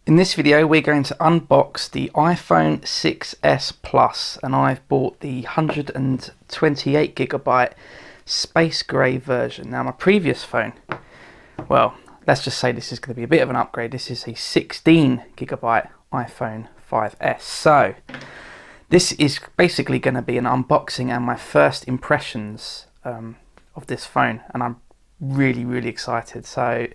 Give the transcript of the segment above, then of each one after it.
In this video we're going to unbox the iPhone 6s Plus, and I've bought the 128GB space grey version. Now my previous phone, well, let's just say this is going to be a bit of an upgrade. This is a 16GB iPhone 5s. So this is basically going to be an unboxing and my first impressions of this phone, and I'm really excited. So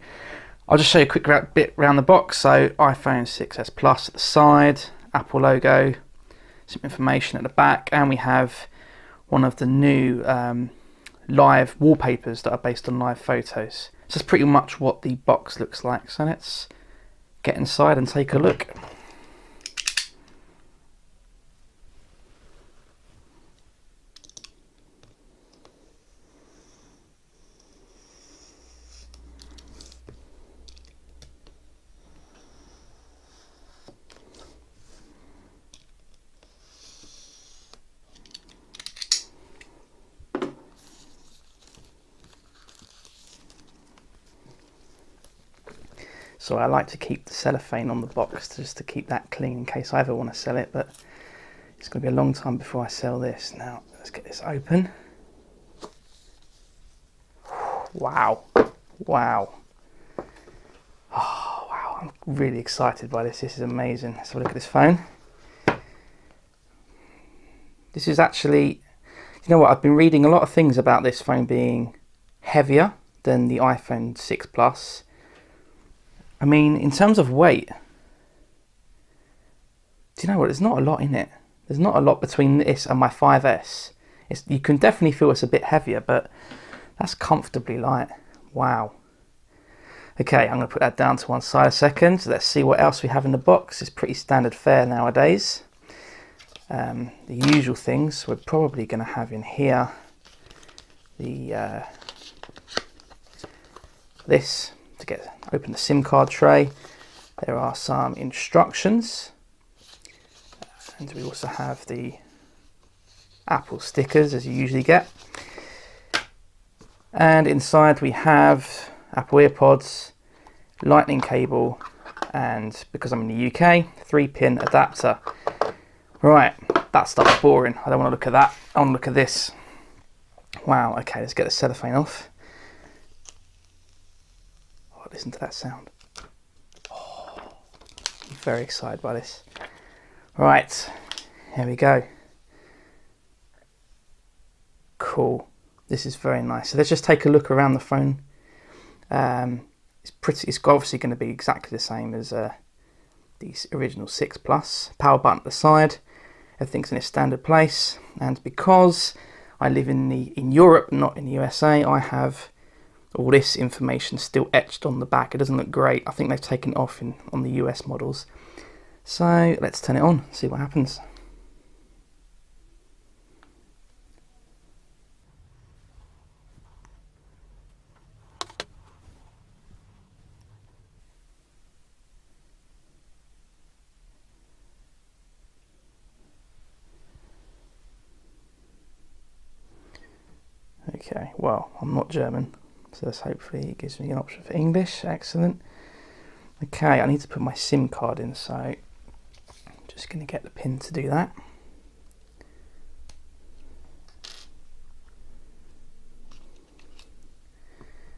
I'll just show you a quick bit around the box. So iPhone 6s Plus at the side, Apple logo, some information at the back, and we have one of the new live wallpapers that are based on live photos. So that's pretty much what the box looks like. So let's get inside and take a look. So I like to keep the cellophane on the box just to keep that clean in case I ever want to sell it, but it's going to be a long time before I sell this. Now let's get this open. Wow. Oh wow, I'm really excited by this. This is amazing. Let's have a look at this phone. This is actually, you know what, I've been reading a lot of things about this phone being heavier than the iPhone 6 Plus. I mean, in terms of weight, do you know what, there's not a lot in it. There's not a lot between this and my 5S. You can definitely feel it's a bit heavier, but that's comfortably light. Wow. Okay, I'm going to put that down to one side a second. Let's see what else we have in the box. It's pretty standard fare nowadays. The usual things we're probably going to have in here. This to open the SIM card tray. There are some instructions, and we also have the Apple stickers as you usually get. And inside we have Apple EarPods, lightning cable, and because I'm in the UK, 3-pin adapter. Right, that stuff's boring. I don't want to look at that. I want to look at this. Wow, okay, let's get the cellophane off. Oh, listen to that sound. Oh, I'm very excited by this. Right, here we go. Cool. This is very nice. So let's just take a look around the phone. It's obviously going to be exactly the same as the original 6 Plus. Power button at the side. Everything's in its standard place, and because I live in Europe, not in the USA, I have all this information still etched on the back. It doesn't look great. I think they've taken it off on the US models. So let's turn it on, see what happens. Okay, well, I'm not German, so this hopefully it gives me an option for English. Excellent. Okay, I need to put my SIM card in, so I'm just going to get the pin to do that.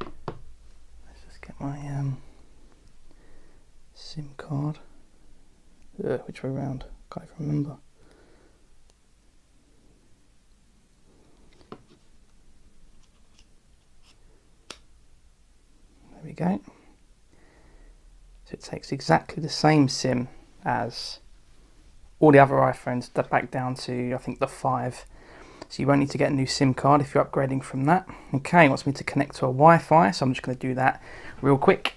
Let's just get my SIM card. Which way around? Can't even remember. There we go. So it takes exactly the same SIM as all the other iPhones, back down to I think the 5. So you won't need to get a new SIM card if you're upgrading from that. Okay, it wants me to connect to a Wi-Fi, so I'm just going to do that real quick.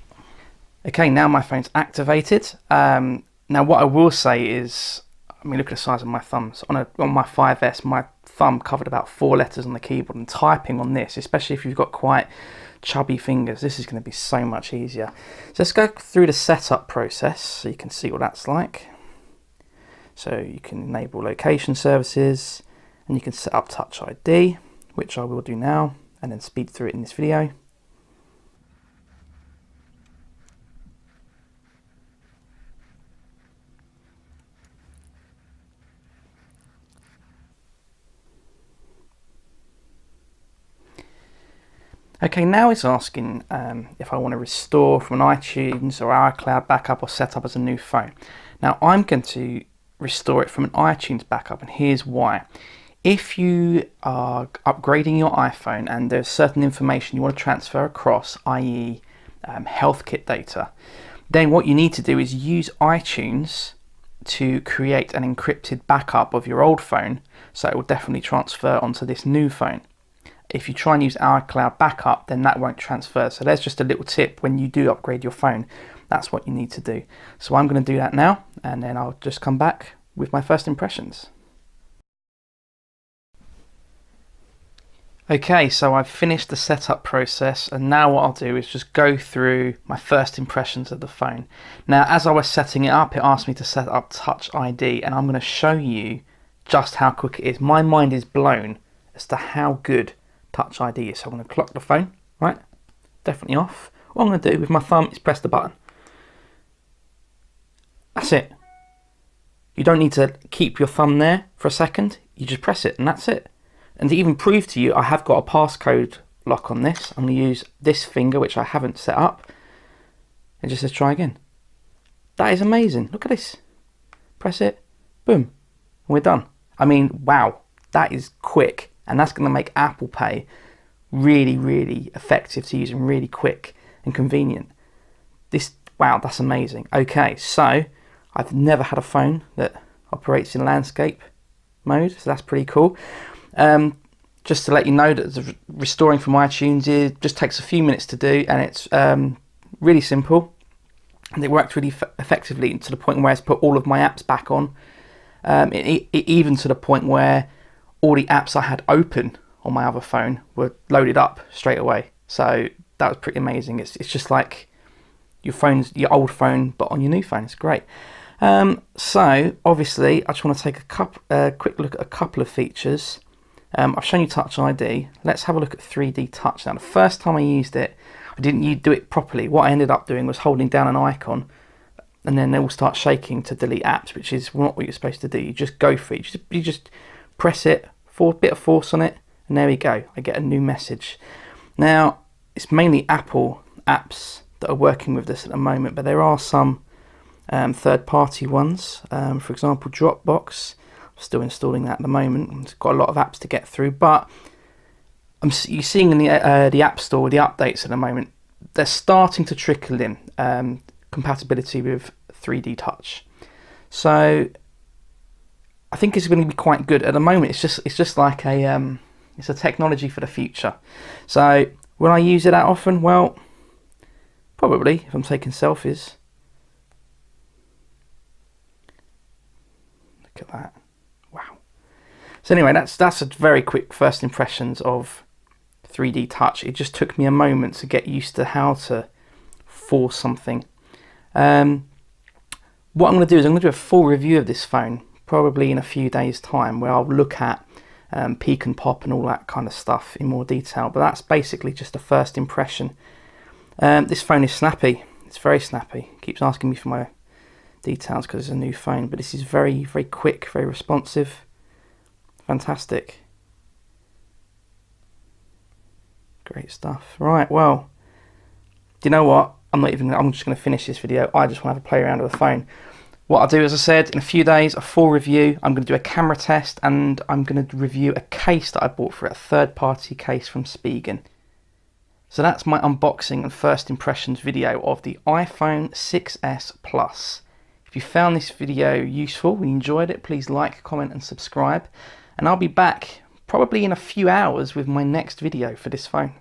Okay, now my phone's activated. Now what I will say is, I mean, look at the size of my thumbs. On my 5S, my thumb covered about 4 letters on the keyboard, and typing on this, especially if you've got quite chubby fingers, this is going to be so much easier. So let's go through the setup process so you can see what that's like. So you can enable location services, and you can set up Touch ID, which I will do now, and then speed through it in this video. Okay, now it's asking if I want to restore from an iTunes or iCloud backup or set up as a new phone. Now I'm going to restore it from an iTunes backup, and here's why. If you are upgrading your iPhone and there's certain information you want to transfer across, i.e. health kit data, then what you need to do is use iTunes to create an encrypted backup of your old phone, so it will definitely transfer onto this new phone. If you try and use iCloud backup, then that won't transfer. So there's just a little tip when you do upgrade your phone. That's what you need to do. So I'm going to do that now, and then I'll just come back with my first impressions. Okay, so I've finished the setup process, and now what I'll do is just go through my first impressions of the phone. Now, as I was setting it up, it asked me to set up Touch ID, and I'm going to show you just how quick it is. My mind is blown as to how good Touch ID is. So I'm going to clock the phone, right? Definitely off. What I'm going to do with my thumb is press the button. That's it. You don't need to keep your thumb there for a second. You just press it and that's it. And to even prove to you, I have got a passcode lock on this. I'm going to use this finger, which I haven't set up. It just says try again. That is amazing. Look at this. Press it. Boom. And we're done. I mean, wow. That is quick. And that's going to make Apple Pay really, really effective to use and really quick and convenient. Wow, that's amazing. Okay, so I've never had a phone that operates in landscape mode, so that's pretty cool. Just to let you know that the restoring from iTunes just takes a few minutes to do, and it's really simple, and it worked really effectively to the point where it's put all of my apps back on, even to the point where all the apps I had open on my other phone were loaded up straight away. So that was pretty amazing. It's just like your old phone, but on your new phone. It's great. So obviously, I just want to take a quick look at a couple of features. I've shown you Touch ID. Let's have a look at 3D Touch. Now, the first time I used it, I didn't do it properly. What I ended up doing was holding down an icon, and then they will start shaking to delete apps, which is not what you're supposed to do. You just go for it. You just press it, a bit of force on it, and there we go. I get a new message. Now, it's mainly Apple apps that are working with this at the moment, but there are some third-party ones. For example, Dropbox. I'm still installing that at the moment. It's got a lot of apps to get through, but you're seeing in the App Store, the updates at the moment, they're starting to trickle in compatibility with 3D Touch. So I think it's going to be quite good. At the moment, it's just like it's a technology for the future. So will I use it that often? Well, probably if I'm taking selfies. Look at that. Wow. So anyway, that's a very quick first impressions of 3D Touch. It just took me a moment to get used to how to force something. What I'm going to do is I'm going to do a full review of this phone, probably in a few days' time, where I'll look at peak and pop and all that kind of stuff in more detail. But that's basically just a first impression. This phone is snappy. It's very snappy. It keeps asking me for my details because it's a new phone, but this is very, very quick, very responsive. Fantastic. Great stuff. Right, well, do you know what? I'm just going to finish this video. I just want to have a play around with the phone. What I'll do, as I said, in a few days, a full review. I'm going to do a camera test, and I'm going to review a case that I bought for it, a third-party case from Spigen. So that's my unboxing and first impressions video of the iPhone 6s Plus. If you found this video useful, and you enjoyed it, please like, comment and subscribe. And I'll be back probably in a few hours with my next video for this phone.